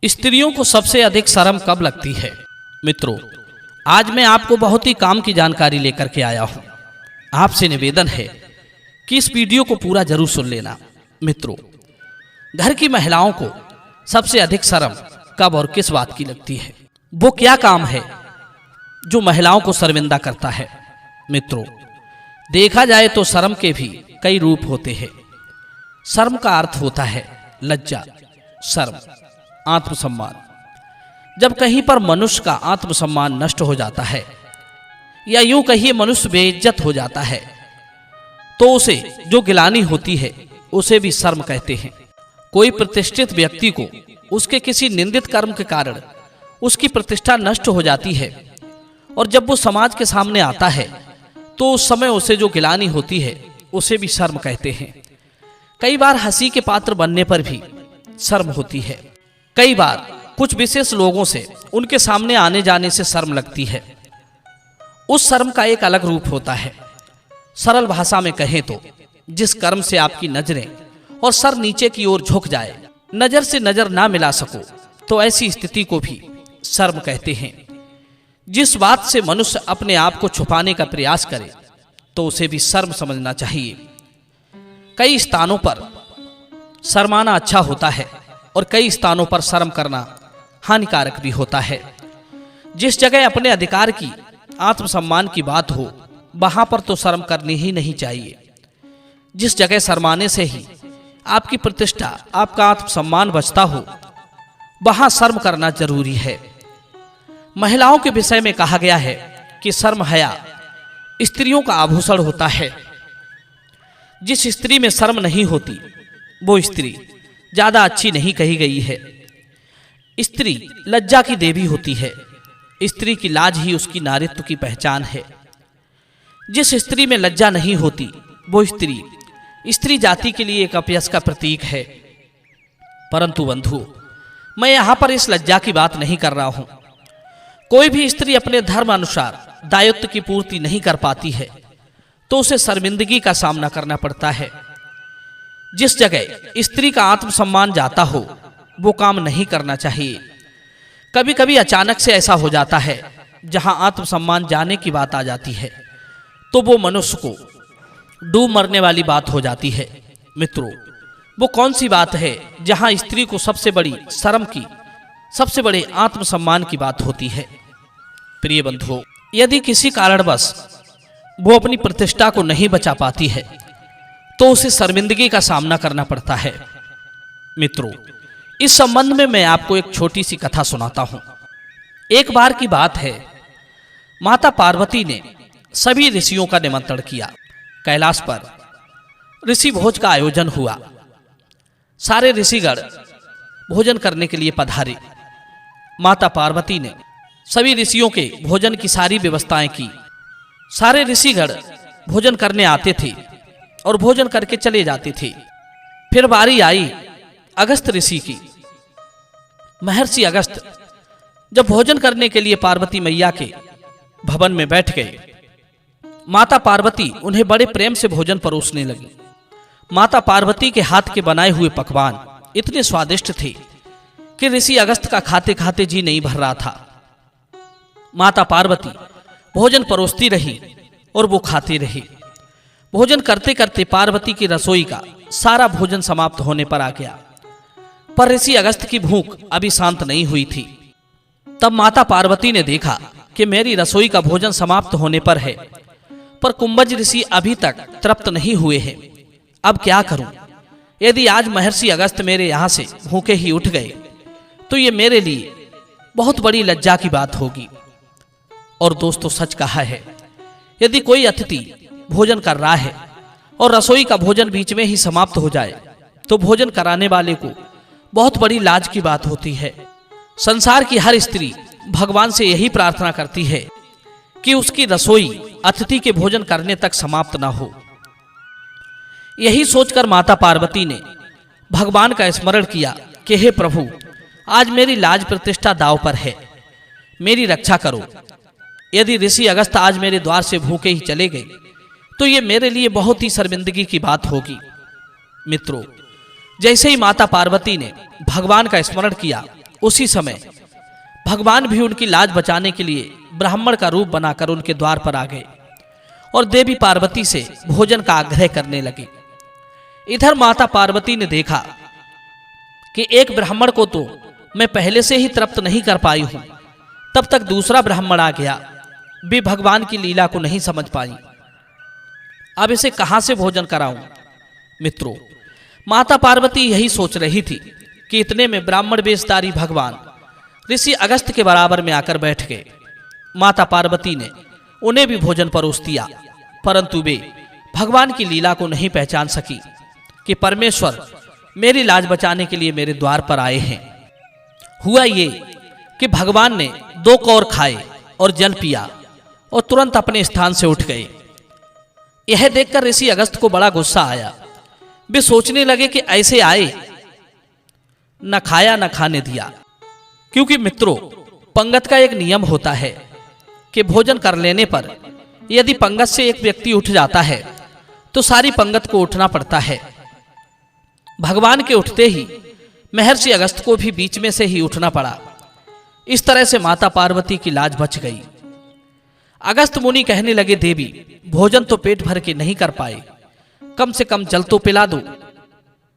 स्त्रियों को सबसे अधिक शर्म कब लगती है? मित्रों, आज मैं आपको बहुत ही काम की जानकारी लेकर के आया हूं। आपसे निवेदन है कि इस वीडियो को पूरा जरूर सुन लेना। मित्रों, घर की महिलाओं को सबसे अधिक शर्म कब और किस बात की लगती है? वो क्या काम है जो महिलाओं को शर्मिंदा करता है? मित्रों, देखा जाए तो शर्म के भी कई रूप होते हैं। शर्म का अर्थ होता है लज्जा, शर्म, आत्मसम्मान। जब कहीं पर मनुष्य का आत्मसम्मान नष्ट हो जाता है या यूं कहिए मनुष्य बेइज्जत हो जाता है तो उसे जो गिलानी होती है उसे भी शर्म कहते हैं। कोई प्रतिष्ठित व्यक्ति को उसके किसी निंदित कर्म के कारण उसकी प्रतिष्ठा नष्ट हो जाती है और जब वो समाज के सामने आता है तो उस समय उसे जो गिलानी होती है उसे भी शर्म कहते हैं। कई बार हंसी के पात्र बनने पर भी शर्म होती है। कई बार कुछ विशेष लोगों से उनके सामने आने जाने से शर्म लगती है। उस शर्म का एक अलग रूप होता है। सरल भाषा में कहें तो जिस कर्म से आपकी नजरें और सर नीचे की ओर झुक जाए, नजर से नजर ना मिला सको, तो ऐसी स्थिति को भी शर्म कहते हैं। जिस बात से मनुष्य अपने आप को छुपाने का प्रयास करे तो उसे भी शर्म समझना चाहिए। कई स्थानों पर शर्माना अच्छा होता है और कई स्थानों पर शर्म करना हानिकारक भी होता है। जिस जगह अपने अधिकार की, आत्मसम्मान की बात हो, वहां पर तो शर्म करनी ही नहीं चाहिए। जिस जगह शर्माने से ही आपकी प्रतिष्ठा, आपका आत्मसम्मान बचता हो, वहां शर्म करना जरूरी है। महिलाओं के विषय में कहा गया है कि शर्म हया स्त्रियों का आभूषण होता है। जिस स्त्री में शर्म नहीं होती वो स्त्री ज्यादा अच्छी नहीं कही गई है। स्त्री लज्जा की देवी होती है। स्त्री की लाज ही उसकी नारीत्व की पहचान है। जिस स्त्री में लज्जा नहीं होती वो स्त्री जाति के लिए एक अपयश का प्रतीक है। परंतु बंधु, मैं यहां पर इस लज्जा की बात नहीं कर रहा हूं। कोई भी स्त्री अपने धर्म अनुसार दायित्व की पूर्ति नहीं कर पाती है तो उसे शर्मिंदगी का सामना करना पड़ता है। जिस जगह स्त्री का आत्मसम्मान जाता हो वो काम नहीं करना चाहिए। कभी कभी अचानक से ऐसा हो जाता है जहां आत्मसम्मान जाने की बात आ जाती है तो वो मनुष्य को डूब मरने वाली बात हो जाती है। मित्रों, वो कौन सी बात है जहां स्त्री को सबसे बड़ी शर्म की, सबसे बड़े आत्मसम्मान की बात होती है? प्रिय बंधुओं, यदि किसी कारणवश वो अपनी प्रतिष्ठा को नहीं बचा पाती है तो उसे शर्मिंदगी का सामना करना पड़ता है। मित्रों, इस संबंध में मैं आपको एक छोटी सी कथा सुनाता हूं। एक बार की बात है, माता पार्वती ने सभी ऋषियों का निमंत्रण किया। कैलाश पर ऋषि भोज का आयोजन हुआ। सारे ऋषिगण भोजन करने के लिए पधारे। माता पार्वती ने सभी ऋषियों के भोजन की सारी व्यवस्थाएं की। सारे ऋषिगण भोजन करने आते थे और भोजन करके चले जाते थे। फिर बारी आई अगस्त ऋषि की। महर्षि अगस्त जब भोजन करने के लिए पार्वती मैया के भवन में बैठ गए, माता पार्वती उन्हें बड़े प्रेम से भोजन परोसने लगी। माता पार्वती के हाथ के बनाए हुए पकवान इतने स्वादिष्ट थे कि ऋषि अगस्त का खाते खाते जी नहीं भर रहा था। माता पार्वती भोजन परोसती रही और वो खाते रहे। भोजन करते करते पार्वती की रसोई का सारा भोजन समाप्त होने पर आ गया, पर ऋषि अगस्त की भूख अभी शांत नहीं हुई थी। तब माता पार्वती ने देखा कि मेरी रसोई का भोजन समाप्त होने पर है, पर कुंभज ऋषि अभी तक तृप्त नहीं हुए हैं। अब क्या करूं? यदि आज महर्षि अगस्त मेरे यहां से भूखे ही उठ गए तो ये मेरे लिए बहुत बड़ी लज्जा की बात होगी। और दोस्तों, सच कहा है, यदि कोई अतिथि भोजन कर रहा है और रसोई का भोजन बीच में ही समाप्त हो जाए तो भोजन कराने वाले को बहुत बड़ी लाज की बात होती है। संसार की हर स्त्री भगवान से यही प्रार्थना करती है कि उसकी रसोई अतिथि के भोजन करने तक समाप्त ना हो। यही सोचकर माता पार्वती ने भगवान का स्मरण किया कि हे प्रभु, आज मेरी लाज प्रतिष्ठा दांव पर है, मेरी रक्षा करो। यदि ऋषि अगस्त आज मेरे द्वार से भूखे ही चले गए तो ये मेरे लिए बहुत ही शर्मिंदगी की बात होगी। मित्रों, जैसे ही माता पार्वती ने भगवान का स्मरण किया, उसी समय भगवान भी उनकी लाज बचाने के लिए ब्राह्मण का रूप बनाकर उनके द्वार पर आ गए और देवी पार्वती से भोजन का आग्रह करने लगे। इधर माता पार्वती ने देखा कि एक ब्राह्मण को तो मैं पहले से ही तृप्त नहीं कर पाई हूं, तब तक दूसरा ब्राह्मण आ गया। वे भगवान की लीला को नहीं समझ पाई, अब इसे कहां से भोजन कराऊं। मित्रों, माता पार्वती यही सोच रही थी कि इतने में ब्राह्मण वेशधारी भगवान ऋषि अगस्त के बराबर में आकर बैठ गए। माता पार्वती ने उन्हें भी भोजन परोस दिया, परंतु वे भगवान की लीला को नहीं पहचान सकी कि परमेश्वर मेरी लाज बचाने के लिए मेरे द्वार पर आए हैं। हुआ ये कि भगवान ने 2 कौर खाए और जल पिया और तुरंत अपने स्थान से उठ गए। यह देखकर ऋषि अगस्त को बड़ा गुस्सा आया। वे सोचने लगे कि ऐसे आए, न खाया न खाने दिया। क्योंकि मित्रों, पंगत का एक नियम होता है कि भोजन कर लेने पर यदि पंगत से एक व्यक्ति उठ जाता है तो सारी पंगत को उठना पड़ता है। भगवान के उठते ही महर्षि अगस्त को भी बीच में से ही उठना पड़ा। इस तरह से माता पार्वती की लाज बच गई। अगस्त मुनि कहने लगे, देवी, भोजन तो पेट भर के नहीं कर पाए, कम से कम जल तो पिला दो।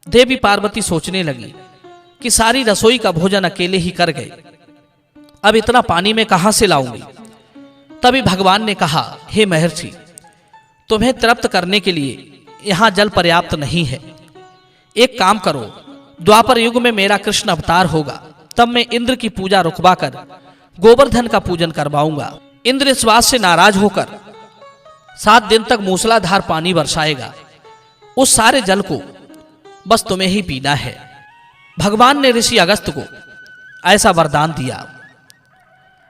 देवी पार्वती सोचने लगी कि सारी रसोई का भोजन अकेले ही कर गए, अब इतना पानी में कहां से लाऊंगी। तभी भगवान ने कहा, हे महर्षि, तुम्हें तृप्त करने के लिए यहां जल पर्याप्त नहीं है। एक काम करो, द्वापर युग में मेरा कृष्ण अवतार होगा, तब मैं इंद्र की पूजा रुकवाकर गोवर्धन का पूजन करवाऊंगा। इंद्र इस बात से नाराज होकर 7 दिन तक मूसलाधार पानी बरसाएगा। उस सारे जल को बस तुम्हें ही पीना है। भगवान ने ऋषि अगस्त को ऐसा वरदान दिया।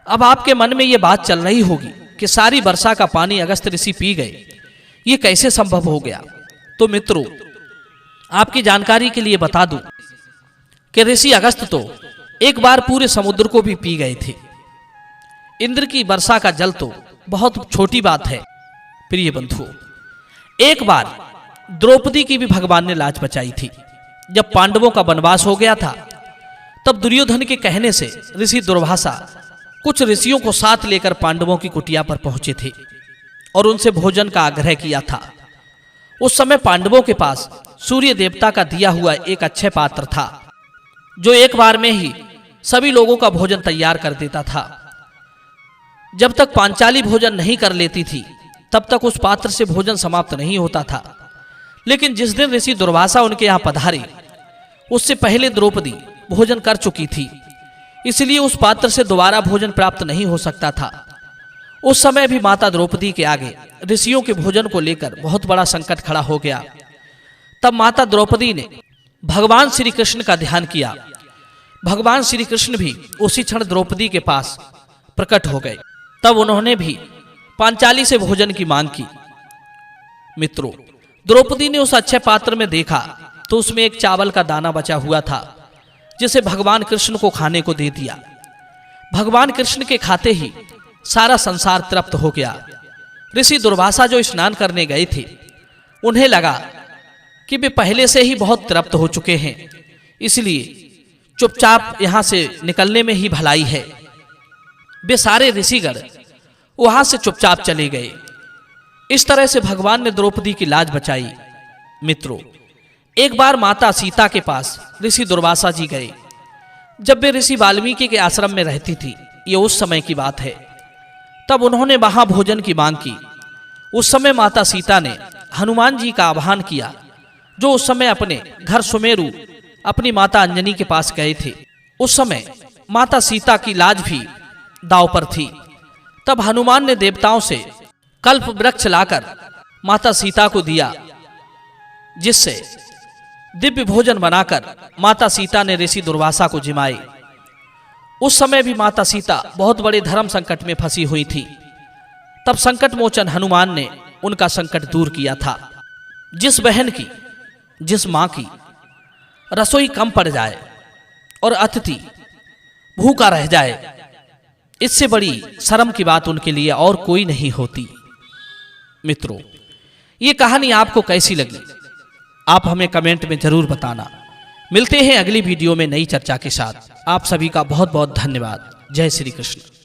अब आपके मन में यह बात चल रही होगी कि सारी वर्षा का पानी अगस्त ऋषि पी गए, ये कैसे संभव हो गया। तो मित्रों, आपकी जानकारी के लिए बता दूं कि ऋषि अगस्त तो एक बार पूरे समुद्र को भी पी गए थे। इंद्र की वर्षा का जल तो बहुत छोटी बात है। प्रिय बंधुओं, एक बार द्रौपदी की भी भगवान ने लाज बचाई थी। जब पांडवों का वनवास हो गया था, तब दुर्योधन के कहने से ऋषि दुर्वासा कुछ ऋषियों को साथ लेकर पांडवों की कुटिया पर पहुंचे थे और उनसे भोजन का आग्रह किया था। उस समय पांडवों के पास सूर्य देवता का दिया हुआ एक अच्छे पात्र था, जो एक बार में ही सभी लोगों का भोजन तैयार कर देता था। जब तक पांचाली भोजन नहीं कर लेती थी, तब तक उस पात्र से भोजन समाप्त नहीं होता था। लेकिन जिस दिन ऋषि दुर्वासा उनके यहाँ पधारे, उससे पहले द्रौपदी भोजन कर चुकी थी, इसलिए उस पात्र से दोबारा भोजन प्राप्त नहीं हो सकता था। उस समय भी माता द्रौपदी के आगे ऋषियों के भोजन को लेकर बहुत बड़ा संकट खड़ा हो गया। तब माता द्रौपदी ने भगवान श्री कृष्ण का ध्यान किया। भगवान श्री कृष्ण भी उसी क्षण द्रौपदी के पास प्रकट हो गए। तब उन्होंने भी पांचाली से भोजन की मांग की। मित्रों, द्रौपदी ने उस अच्छे पात्र में देखा तो उसमें एक चावल का दाना बचा हुआ था, जिसे भगवान कृष्ण को खाने को दे दिया। भगवान कृष्ण के खाते ही सारा संसार तृप्त हो गया। ऋषि दुर्वासा जो स्नान करने गए थे, उन्हें लगा कि वे पहले से ही बहुत तृप्त हो चुके हैं, इसलिए चुपचाप यहां से निकलने में ही भलाई है। वे सारे ऋषिगण वहां से चुपचाप चले गए। इस तरह से भगवान ने द्रौपदी की लाज बचाई। मित्रों, एक बार माता सीता के पास ऋषि दुर्वासा जी गए। जब वे ऋषि वाल्मीकि के आश्रम में रहती थी, ये उस समय की बात है, तब उन्होंने वहां भोजन की मांग की। उस समय माता सीता ने हनुमान जी का आह्वान किया, जो उस समय अपने घर सुमेरु अपनी माता अंजनी के पास गए थे। उस समय माता सीता की लाज भी दांव पर थी। तब हनुमान ने देवताओं से कल्प वृक्ष लाकर माता सीता को दिया, जिससे दिव्य भोजन बनाकर माता सीता ने ऋषि दुर्वासा को जिमाए। उस समय भी माता सीता बहुत बड़े धर्म संकट में फंसी हुई थी। तब संकट मोचन हनुमान ने उनका संकट दूर किया था। जिस बहन की, जिस मां की रसोई कम पड़ जाए और अतिथि भूखा रह जाए, इससे बड़ी शर्म की बात उनके लिए और कोई नहीं होती। मित्रों, ये कहानी आपको कैसी लगी, आप हमें कमेंट में जरूर बताना। मिलते हैं अगली वीडियो में नई चर्चा के साथ। आप सभी का बहुत बहुत धन्यवाद। जय श्री कृष्ण।